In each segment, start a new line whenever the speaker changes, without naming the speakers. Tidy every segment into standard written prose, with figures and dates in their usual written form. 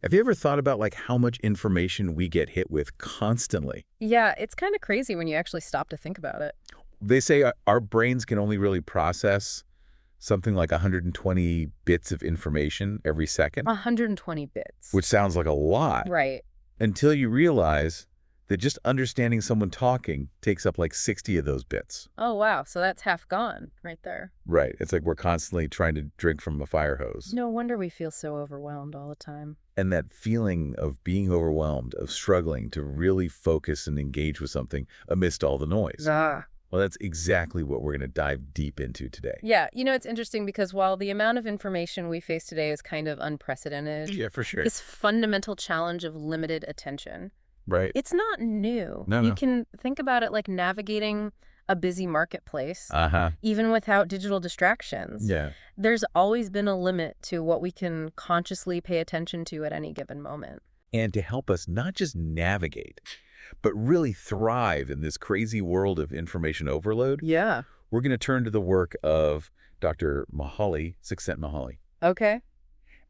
Have you ever thought about like how much information we get hit with constantly?
Yeah, it's kind of crazy when you actually stop to think about it.
They say our brains can only really process something like 120 bits of information every second,
120 bits.
which sounds like a lot
Right.
until you realize that just understanding someone talking takes up like 60 of those bits.
Oh, wow. So that's half gone right there.
Right. It's like we're constantly trying to drink from a fire hose.
No wonder we feel so overwhelmed all the time.
And that feeling of being overwhelmed, of struggling to really focus and engage with something amidst all the noise.
Ah.
Well, that's exactly what we're going to dive deep into today.
Yeah, it's interesting because while the amount of information we face today is kind of unprecedented,
Yeah, for sure.
this fundamental challenge of limited attention,
Right.
it's not new.
No,
You
no.
can think about it like navigating a busy marketplace,
Uh-huh.
even without digital distractions.
Yeah.
There's always been a limit to what we can consciously pay attention to at any given moment.
And to help us not just navigate, but really thrive in this crazy world of information overload,
Yeah.
we're going to turn to the work of Dr. Mihaly Csikszentmihalyi
Okay.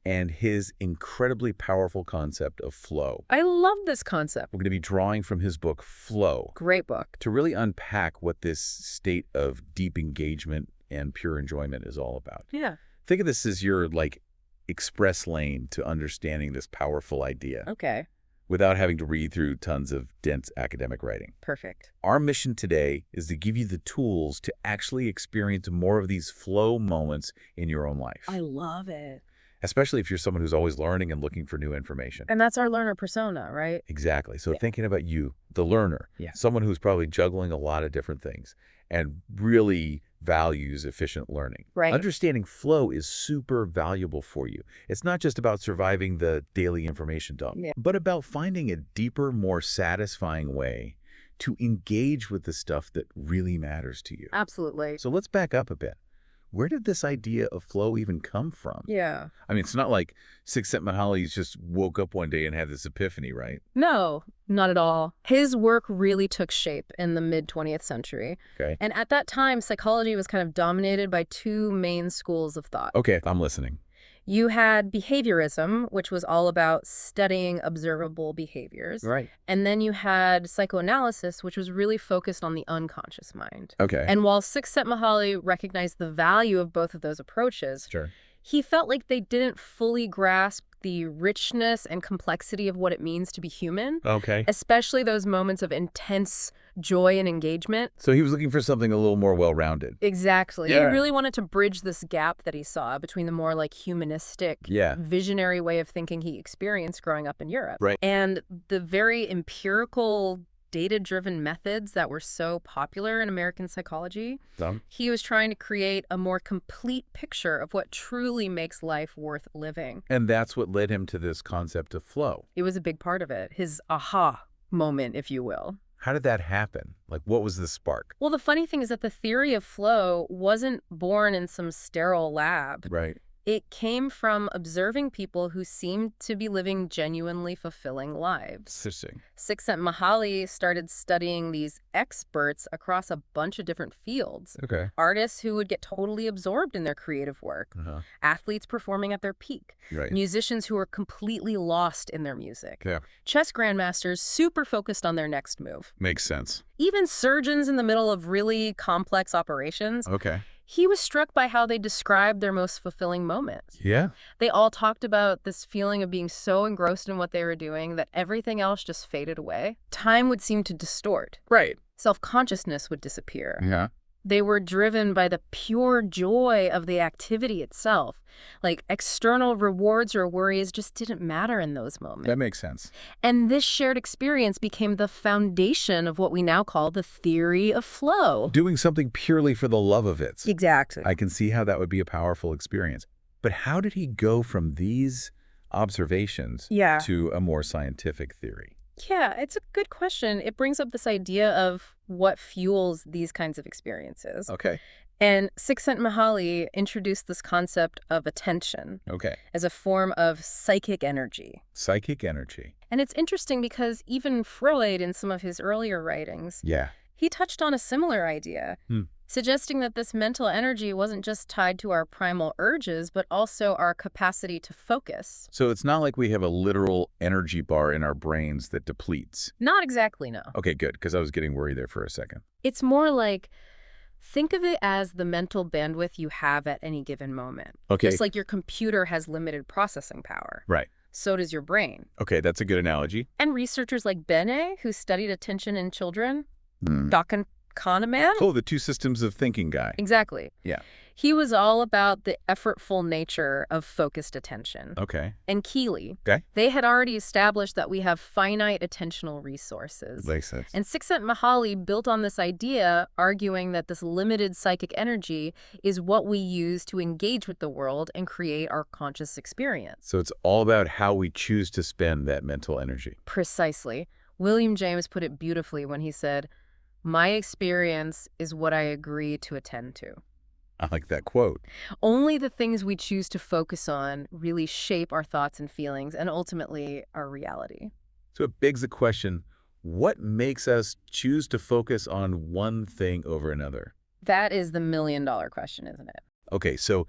and his incredibly powerful concept of flow.
I love this concept.
We're going to be drawing from his book, Flow,
Great book.
to really unpack what this state of deep engagement and pure enjoyment is all about.
Yeah.
Think of this as your, like, express lane to understanding this powerful idea
Okay.
without having to read through tons of dense academic writing.
Perfect.
Our mission today is to give you the tools to actually experience more of these flow moments in your own life,
I love it.
especially if you're someone who's always learning and looking for new information.
And that's our learner persona, right?
Exactly. So
Yeah.
thinking about you, the learner,
Yeah.
someone who's probably juggling a lot of different things and really values efficient learning.
Right.
Understanding flow is super valuable for you. It's not just about surviving the daily information dump,
Yeah.
but about finding a deeper, more satisfying way to engage with the stuff that really matters to you.
Absolutely.
So let's back up a bit. Where did this idea of flow even come from?
Yeah.
I mean, it's not like Csikszentmihalyi just woke up one day and had this epiphany, right?
No, not at all. His work really took shape in the mid-20th century.
Okay.
And at that time, psychology was kind of dominated by two main schools of thought.
Okay, I'm listening.
You had behaviorism, which was all about studying observable behaviors.
Right.
And then you had psychoanalysis, which was really focused on the unconscious mind.
Okay.
And while Csikszentmihalyi recognized the value of both of those approaches,
Sure.
he felt like they didn't fully grasp the richness and complexity of what it means to be human,
Okay.
especially those moments of intense joy and engagement.
So he was looking for something a little more well-rounded.
Exactly.
Yeah.
He really wanted to bridge this gap that he saw between the more like humanistic,
Yeah.
visionary way of thinking he experienced growing up in Europe.
Right.
And the very empirical, data-driven methods that were so popular in American psychology.
Some.
He was trying to create a more complete picture of what truly makes life worth living.
And that's what led him to this concept of flow.
It was a big part of it, his aha moment, if you will.
How did that happen? Like, what was the spark?
Well, the funny thing is that the theory of flow wasn't born in some sterile lab.
Right.
It came from observing people who seemed to be living genuinely fulfilling lives.
Interesting.
Csikszentmihalyi started studying these experts across a bunch of different fields.
Okay.
Artists who would get totally absorbed in their creative work,
Uh-huh.
athletes performing at their peak,
Right.
musicians who were completely lost in their music,
Yeah.
chess grandmasters super focused on their next move,
Makes sense.
even surgeons in the middle of really complex operations.
Okay.
He was struck by how they described their most fulfilling moments.
Yeah.
They all talked about this feeling of being so engrossed in what they were doing that everything else just faded away. Time would seem to distort.
Right.
Self-consciousness would disappear.
Yeah.
They were driven by the pure joy of the activity itself. Like external rewards or worries just didn't matter in those moments.
That makes sense.
And this shared experience became the foundation of what we now call the theory of flow.
Doing something purely for the love of it.
Exactly.
I can see how that would be a powerful experience. But how did he go from these observations to a more scientific theory?
Yeah, it's a good question. It brings up this idea of what fuels these kinds of experiences.
Okay.
And Csikszentmihalyi introduced this concept of attention
Okay.
as a form of psychic energy.
Psychic energy.
And it's interesting because even Freud, in some of his earlier writings,
Yeah.
he touched on a similar idea. suggesting that this mental energy wasn't just tied to our primal urges, but also our capacity to focus.
So it's not like we have a literal energy bar in our brains that depletes.
Not exactly, no.
Okay, good, because I was getting worried there for a second.
It's more like, think of it as the mental bandwidth you have at any given moment.
Okay.
Just like your computer has limited processing power.
Right.
So does your brain.
Okay, that's a good analogy.
And researchers like Bene, who studied attention in children, Dawkins Kahneman.
Oh, the two systems of thinking guy.
Exactly.
Yeah.
He was all about the effortful nature of focused attention.
Okay.
And Keeley.
Okay.
They had already established that we have finite attentional resources.
Makes sense.
And Csikszentmihalyi built on this idea, arguing that this limited psychic energy is what we use to engage with the world and create our conscious experience.
So it's all about how we choose to spend that mental energy.
Precisely. William James put it beautifully when he said, "My experience is what I agree to attend to."
I like that quote.
Only the things we choose to focus on really shape our thoughts and feelings and ultimately our reality.
So it begs the question, what makes us choose to focus on one thing over another?
That is the million-dollar question, isn't it?
Okay, so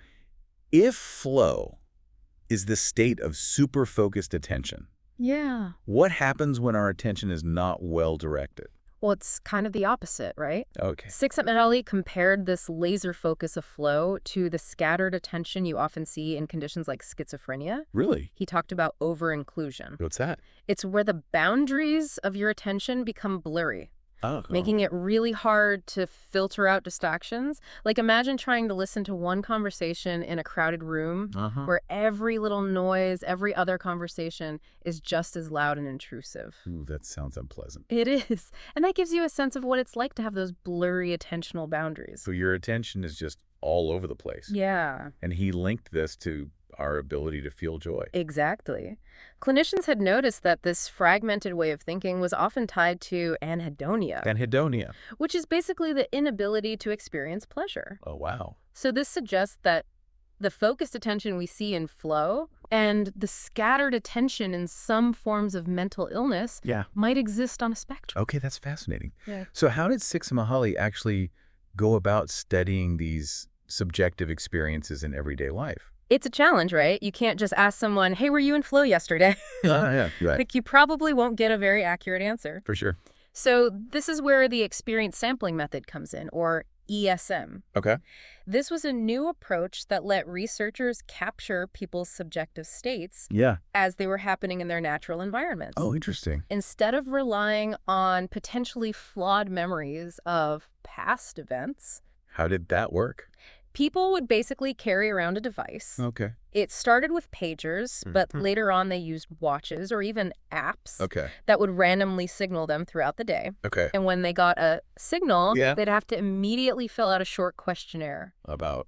if flow is the state of super focused attention,
Yeah.
what happens when our attention is not well directed?
Well, it's kind of the opposite, right?
Okay.
Csikszentmihalyi compared this laser focus of flow to the scattered attention you often see in conditions like schizophrenia.
Really?
He talked about over-inclusion.
What's that?
It's where the boundaries of your attention become blurry,
Oh.
making it really hard to filter out distractions. Like, imagine trying to listen to one conversation in a crowded room where every little noise, every other conversation is just as loud and intrusive.
Ooh, that sounds unpleasant.
It is. And that gives you a sense of what it's like to have those blurry attentional boundaries.
So your attention is just all over the place.
Yeah.
And he linked this to our ability to feel joy.
Exactly. Clinicians had noticed that this fragmented way of thinking was often tied to anhedonia.
Anhedonia.
Which is basically the inability to experience pleasure.
Oh, wow.
So this suggests that the focused attention we see in flow and the scattered attention in some forms of mental illness might exist on a spectrum.
Okay, that's fascinating.
Yeah.
So how did Csikszentmihalyi actually go about studying these subjective experiences in everyday life?
It's a challenge, right? You can't just ask someone, "Hey, were you in flow yesterday?"
Yeah, right.
Like, you probably won't get a very accurate answer.
For sure.
So this is where the experience sampling method comes in, or ESM.
Okay.
This was a new approach that let researchers capture people's subjective states as they were happening in their natural environments.
Oh, interesting.
Instead of relying on potentially flawed memories of past events.
How did that work?
People would basically carry around a device.
Okay.
It started with pagers, but later on they used watches or even apps that would randomly signal them throughout the day.
Okay.
And when they got a signal, they'd have to immediately fill out a short questionnaire
About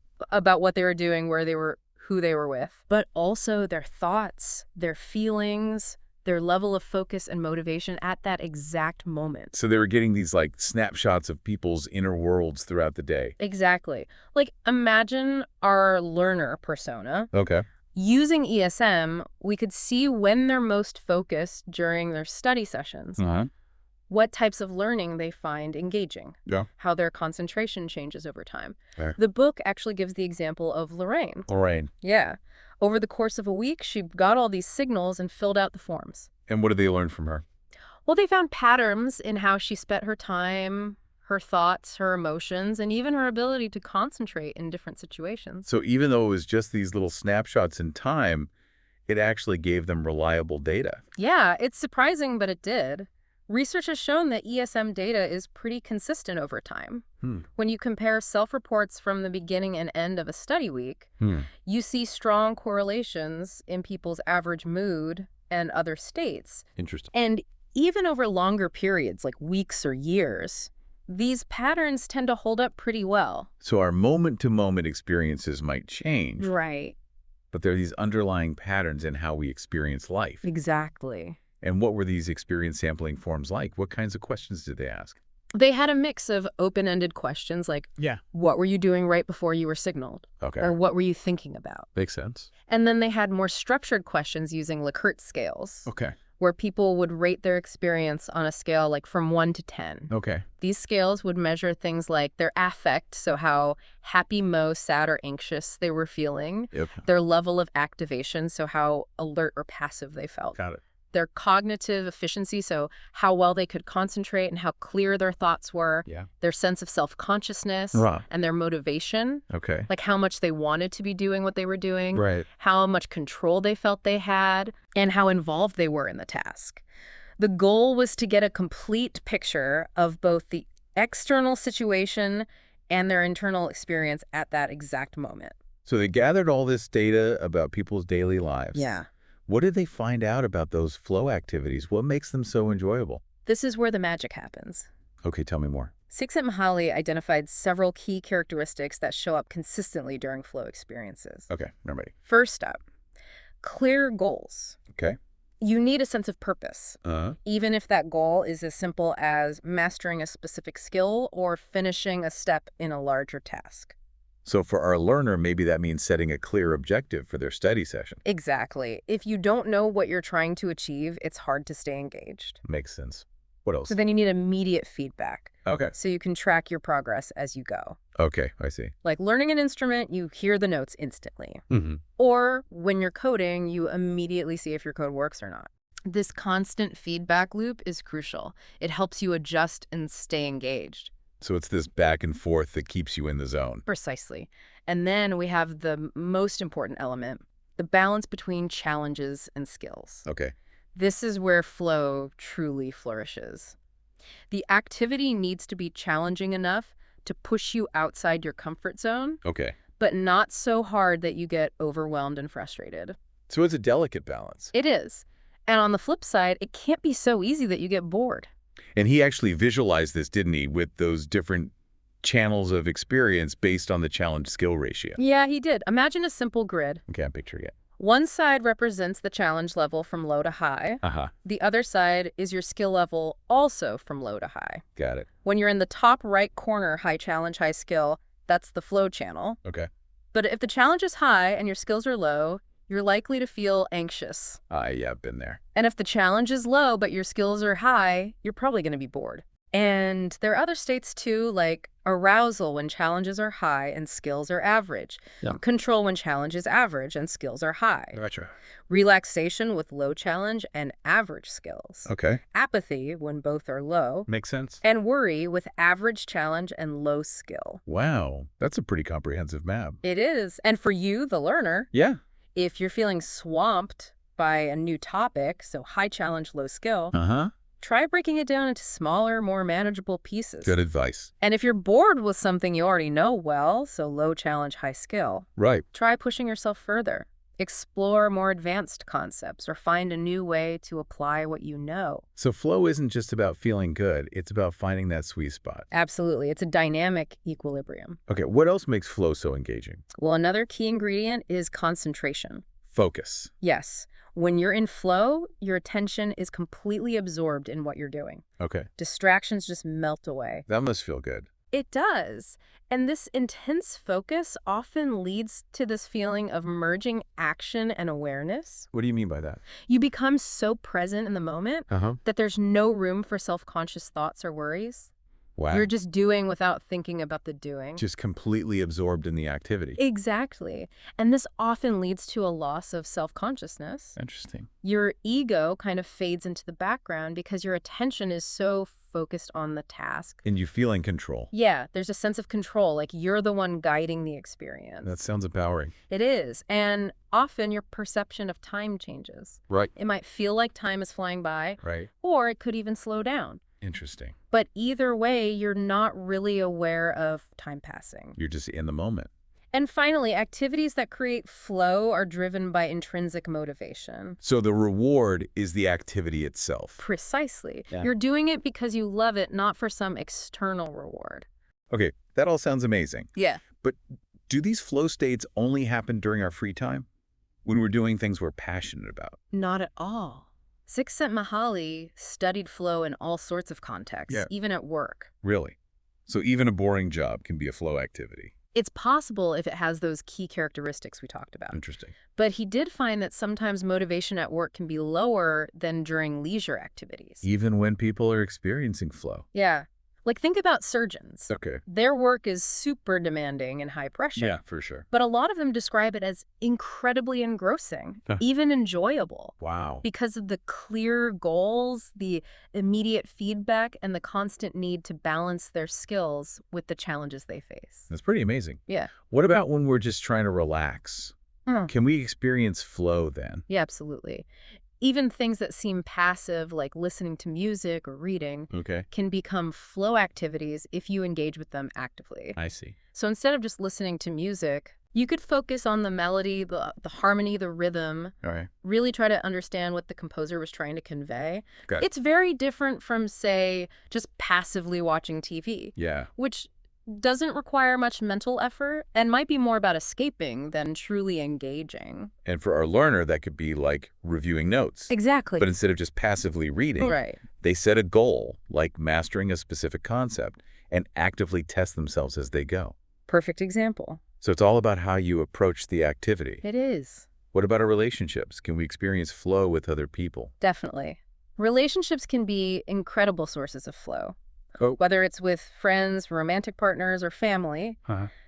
what they were doing, where they were, who they were with, but also their thoughts, their feelings, their level of focus and motivation at that exact moment.
So they were getting these like snapshots of people's inner worlds throughout the day.
Exactly. Like, imagine our learner persona.
Okay.
Using ESM, we could see when they're most focused during their study sessions, what types of learning they find engaging, how their concentration changes over time. The book actually gives the example of Lorraine. Yeah. Over the course of a week, she got all these signals and filled out the forms.
And what did they learn from her?
Well, they found patterns in how she spent her time, her thoughts, her emotions, and even her ability to concentrate in different situations.
So even though it was just these little snapshots in time, it actually gave them reliable data.
Yeah, it's surprising, but it did. Research has shown that ESM data is pretty consistent over time. When you compare self-reports from the beginning and end of a study week, you see strong correlations in people's average mood and other states.
Interesting.
And even over longer periods, like weeks or years, these patterns tend to hold up pretty well.
So our moment-to-moment experiences might change.
Right.
But there are these underlying patterns in how we experience life.
Exactly.
And what were these experience sampling forms like? What kinds of questions did they ask?
They had a mix of open-ended questions like, what were you doing right before you were signaled?
Okay.
Or what were you thinking about?
Makes sense.
And then they had more structured questions using Likert scales.
Okay.
where people would rate their experience on a scale like from 1 to 10.
Okay.
These scales would measure things like their affect, so how happy, sad, or anxious they were feeling.
Yep.
Their level of activation, so how alert or passive they felt.
Got it.
Their cognitive efficiency, so how well they could concentrate and how clear their thoughts were.
Yeah.
Their sense of self-consciousness and their motivation.
Okay.
Like how much they wanted to be doing what they were doing.
Right.
How much control they felt they had, and how involved they were in the task. The goal was to get a complete picture of both the external situation and their internal experience at that exact moment.
So they gathered all this data about people's daily lives.
Yeah.
What did they find out about those flow activities? What makes them so enjoyable?
This is where the magic happens.
Okay, tell me more.
Csikszentmihalyi identified several key characteristics that show up consistently during flow experiences.
Okay, I'm ready.
First up, clear goals.
Okay.
You need a sense of purpose, even if that goal is as simple as mastering a specific skill or finishing a step in a larger task.
So for our learner, maybe that means setting a clear objective for their study session.
Exactly. If you don't know what you're trying to achieve, it's hard to stay engaged.
Makes sense. What else?
So then you need immediate feedback.
Okay.
So you can track your progress as you go.
Okay, I see.
Like learning an instrument, you hear the notes instantly.
Mm-hmm.
Or when you're coding, you immediately see if your code works or not. This constant feedback loop is crucial. It helps you adjust and stay engaged.
So it's this back and forth that keeps you in the zone.
Precisely. And then we have the most important element, the balance between challenges and skills.
Okay.
This is where flow truly flourishes. The activity needs to be challenging enough to push you outside your comfort zone,
Okay.
but not so hard that you get overwhelmed and frustrated.
So it's a delicate balance.
It is. And on the flip side, it can't be so easy that you get bored.
And he actually visualized this, didn't he, with those different channels of experience based on the challenge skill ratio.
Yeah, he did. Imagine a simple grid.
Okay, I'm picturing it.
One side represents the challenge level from low to high. The other side is your skill level also from low to high.
Got it.
When you're in the top right corner, high challenge, high skill, that's the flow channel.
Okay.
But if the challenge is high and your skills are low, you're likely to feel anxious.
Yeah, I've been there.
And if the challenge is low but your skills are high, you're probably going to be bored. And there are other states too, like arousal when challenges are high and skills are average.
Yeah.
Control when challenge is average and skills are high.
Gotcha.
Relaxation with low challenge and average skills.
Okay.
Apathy when both are low.
Makes sense.
And worry with average challenge and low skill.
Wow, that's a pretty comprehensive map.
It is. And for you, the learner,
Yeah.
if you're feeling swamped by a new topic, so high challenge, low skill, try breaking it down into smaller, more manageable pieces.
Good advice.
And if you're bored with something you already know well, so low challenge, high skill,
Right.
try pushing yourself further. Explore more advanced concepts or find a new way to apply what you know.
So flow isn't just about feeling good. It's about finding that sweet spot.
Absolutely. It's a dynamic equilibrium.
Okay, what else makes flow so engaging?
Well, another key ingredient is concentration.
Focus.
Yes. When you're in flow, your attention is completely absorbed in what you're doing.
Okay.
Distractions just melt away.
That must feel good.
It does. And this intense focus often leads to this feeling of merging action and awareness.
What do you mean by that?
You become so present in the moment that there's no room for self-conscious thoughts or worries.
Wow.
You're just doing without thinking about the doing.
Just completely absorbed in the activity.
Exactly. And this often leads to a loss of self-consciousness.
Interesting.
Your ego kind of fades into the background because your attention is so focused on the task.
And you feel in control.
Yeah, there's a sense of control, like you're the one guiding the experience.
That sounds empowering.
It is. And often your perception of time changes.
Right.
It might feel like time is flying by.
Right.
Or it could even slow down.
Interesting.
But either way, you're not really aware of time passing.
You're just in the moment.
And finally, activities that create flow are driven by intrinsic motivation.
So the reward is the activity itself.
Precisely.
Yeah.
You're doing it because you love it, not for some external reward.
Okay, that all sounds amazing.
Yeah.
But do these flow states only happen during our free time? When we're doing things we're passionate about?
Not at all. Csikszentmihalyi studied flow in all sorts of contexts, even at work.
Really? So even a boring job can be a flow activity?
It's possible if it has those key characteristics we talked about.
Interesting.
But he did find that sometimes motivation at work can be lower than during leisure activities.
Even when people are experiencing flow?
Yeah. Like, think about surgeons.
Okay.
Their work is super demanding and high pressure.
Yeah, for sure.
But a lot of them describe it as incredibly engrossing, even enjoyable.
Wow.
Because of the clear goals, the immediate feedback, and the constant need to balance their skills with the challenges they face.
That's pretty amazing.
Yeah.
What about when we're just trying to relax? Can we experience flow then?
Yeah, absolutely. Even things that seem passive, like listening to music or reading, can become flow activities if you engage with them actively.
I see.
So instead of just listening to music, you could focus on the melody, the harmony, the rhythm, really try to understand what the composer was trying to convey. It's very different from, say, just passively watching TV, which doesn't require much mental effort and might be more about escaping than truly engaging.
And for our learner, that could be like reviewing notes.
Exactly.
But instead of just passively reading, they set a goal, like mastering a specific concept, and actively test themselves as they go.
Perfect example.
So it's all about how you approach the activity.
It is.
What about our relationships? Can we experience flow with other people?
Definitely. Relationships can be incredible sources of flow. Whether it's with friends, romantic partners, or family,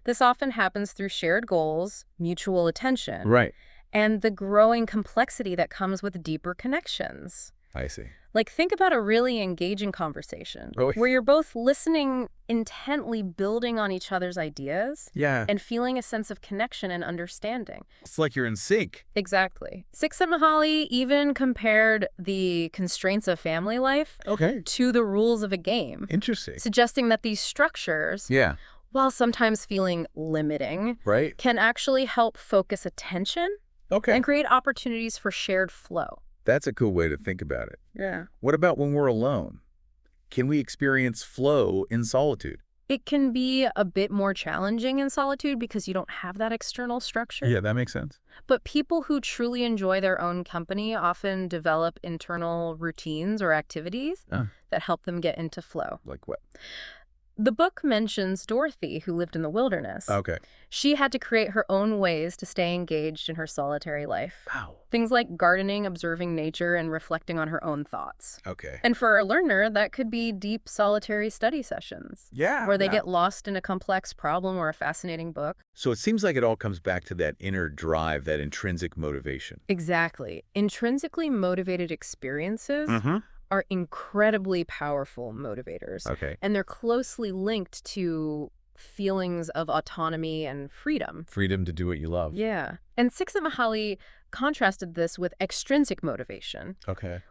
this often happens through shared goals, mutual attention, and the growing complexity that comes with deeper connections.
I see.
Like, think about a really engaging conversation where you're both listening intently, building on each other's ideas, and feeling a sense of connection and understanding.
It's like you're in sync.
Exactly. Csikszentmihalyi even compared the constraints of family life to the rules of a game.
Interesting.
Suggesting that these structures, while sometimes feeling limiting, can actually help focus attention and create opportunities for shared flow.
That's a cool way to think about it.
Yeah.
What about when we're alone? Can we experience flow in solitude?
It can be a bit more challenging in solitude because you don't have that external structure.
Yeah, that makes sense.
But people who truly enjoy their own company often develop internal routines or activities that help them get into flow.
Like what?
The book mentions Dorothy, who lived in the wilderness. She had to create her own ways to stay engaged in her solitary life.
Wow.
Things like gardening, observing nature, and reflecting on her own thoughts. And for a learner, that could be deep solitary study sessions. Where they get lost in a complex problem or a fascinating book.
So it seems like it all comes back to that inner drive, that intrinsic motivation.
Exactly. Intrinsically motivated experiences are incredibly powerful motivators. And they're closely linked to feelings of autonomy and freedom.
Freedom to do what you love.
Yeah. And Csikszentmihalyi contrasted this with extrinsic motivation,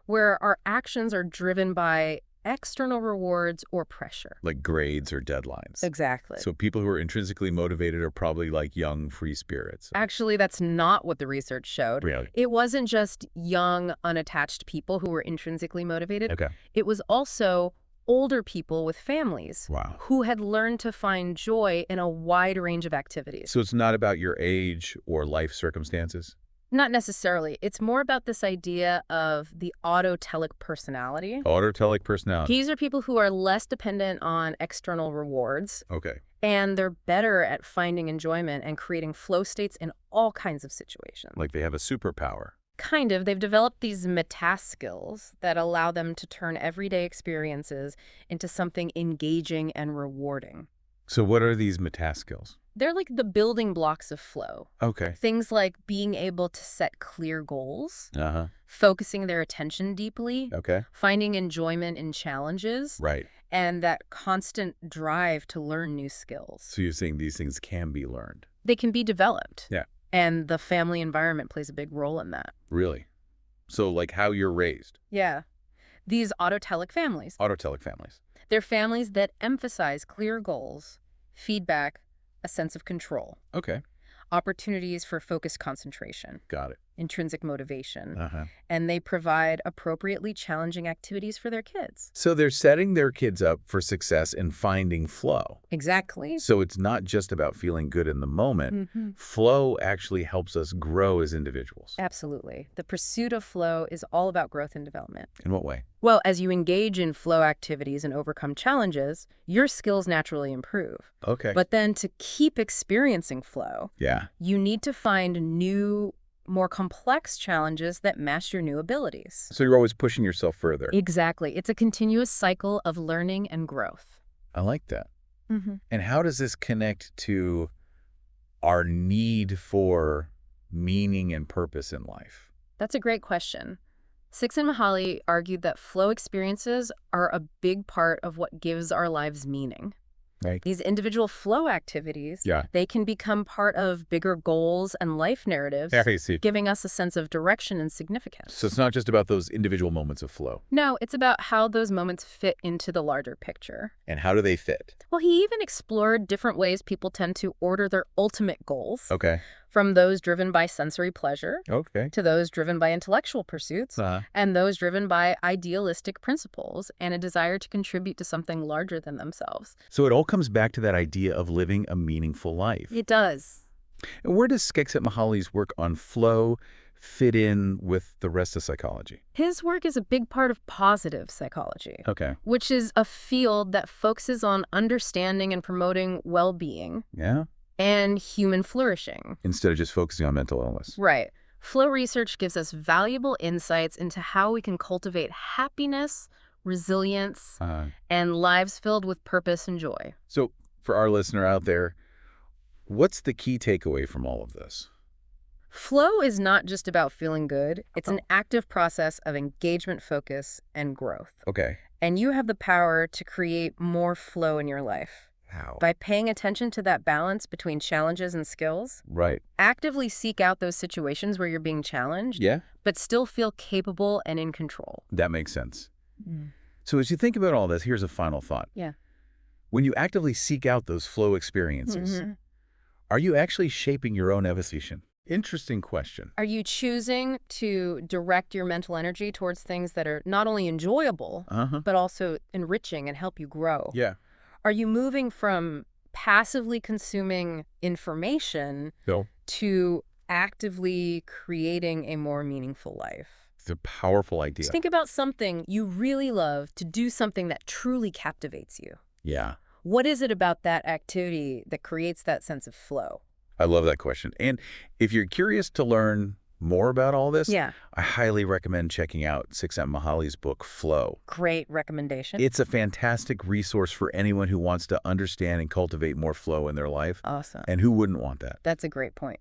where our actions are driven by external rewards or pressure.
Like grades or deadlines.
Exactly.
So people who are intrinsically motivated are probably like young, free spirits.
Actually, that's not what the research showed.
Really?
It wasn't just young, unattached people who were intrinsically motivated. It was also older people with families who had learned to find joy in a wide range of activities.
So it's not about your age or life circumstances?
Not necessarily. It's more about this idea of the autotelic personality.
Autotelic personality.
These are people who are less dependent on external rewards. And they're better at finding enjoyment and creating flow states in all kinds of situations.
Like they have a superpower.
Kind of. They've developed these metask skills that allow them to turn everyday experiences into something engaging and rewarding.
So what are these metask skills?
They're like the building blocks of flow. Things like being able to set clear goals, focusing their attention deeply, finding enjoyment in challenges, and that constant drive to learn new skills.
So you're saying these things can be learned?
They can be developed. And the family environment plays a big role in that.
Really? So like how you're raised?
Yeah. These autotelic families.
Autotelic families.
They're families that emphasize clear goals, feedback, a sense of control.
Okay.
Opportunities for focused concentration.
Got it.
intrinsic motivation, and they provide appropriately challenging activities for their kids.
So they're setting their kids up for success in finding flow.
Exactly.
So it's not just about feeling good in the moment. Flow actually helps us grow as individuals.
Absolutely. The pursuit of flow is all about growth and development.
In what way?
Well, as you engage in flow activities and overcome challenges, your skills naturally improve.
Okay.
But then to keep experiencing flow, you need to find new, more complex challenges that match your new abilities.
So you're always pushing yourself further.
Exactly. It's a continuous cycle of learning and growth.
I like that. And how does this connect to our need for meaning and purpose in life?
That's a great question. Csikszentmihalyi argued that flow experiences are a big part of what gives our lives meaning.
Right.
These individual flow activities, they can become part of bigger goals and life narratives, giving us a sense of direction and significance.
So it's not just about those individual moments of flow.
No, it's about how those moments fit into the larger picture.
And how do they fit?
Well, he even explored different ways people tend to order their ultimate goals.
Okay.
From those driven by sensory pleasure to those driven by intellectual pursuits and those driven by idealistic principles and a desire to contribute to something larger than themselves.
So it all comes back to that idea of living a meaningful life.
It does.
And where does Csikszentmihalyi's work on flow fit in with the rest of psychology?
His work is a big part of positive psychology, which is a field that focuses on understanding and promoting well-being. And human flourishing.
Instead of just focusing on mental illness.
Right. Flow research gives us valuable insights into how we can cultivate happiness, resilience, and lives filled with purpose and joy.
So for our listener out there, what's the key takeaway from all of this?
Flow is not just about feeling good. It's an active process of engagement, focus, and growth. And you have the power to create more flow in your life.
How?
By paying attention to that balance between challenges and skills. Actively seek out those situations where you're being challenged, but still feel capable and in control.
That makes sense. So as you think about all this, here's a final thought. When you actively seek out those flow experiences, are you actually shaping your own evolution? Interesting question.
Are you choosing to direct your mental energy towards things that are not only enjoyable, but also enriching and help you grow? Are you moving from passively consuming information to actively creating a more meaningful life?
It's a powerful idea.
Just think about something you really love, to do something that truly captivates you. What is it about that activity that creates that sense of flow?
I love that question. And if you're curious to learn more about all this, I highly recommend checking out Csikszentmihalyi's book, Flow.
Great recommendation.
It's a fantastic resource for anyone who wants to understand and cultivate more flow in their life.
Awesome.
And who wouldn't want that?
That's a great point.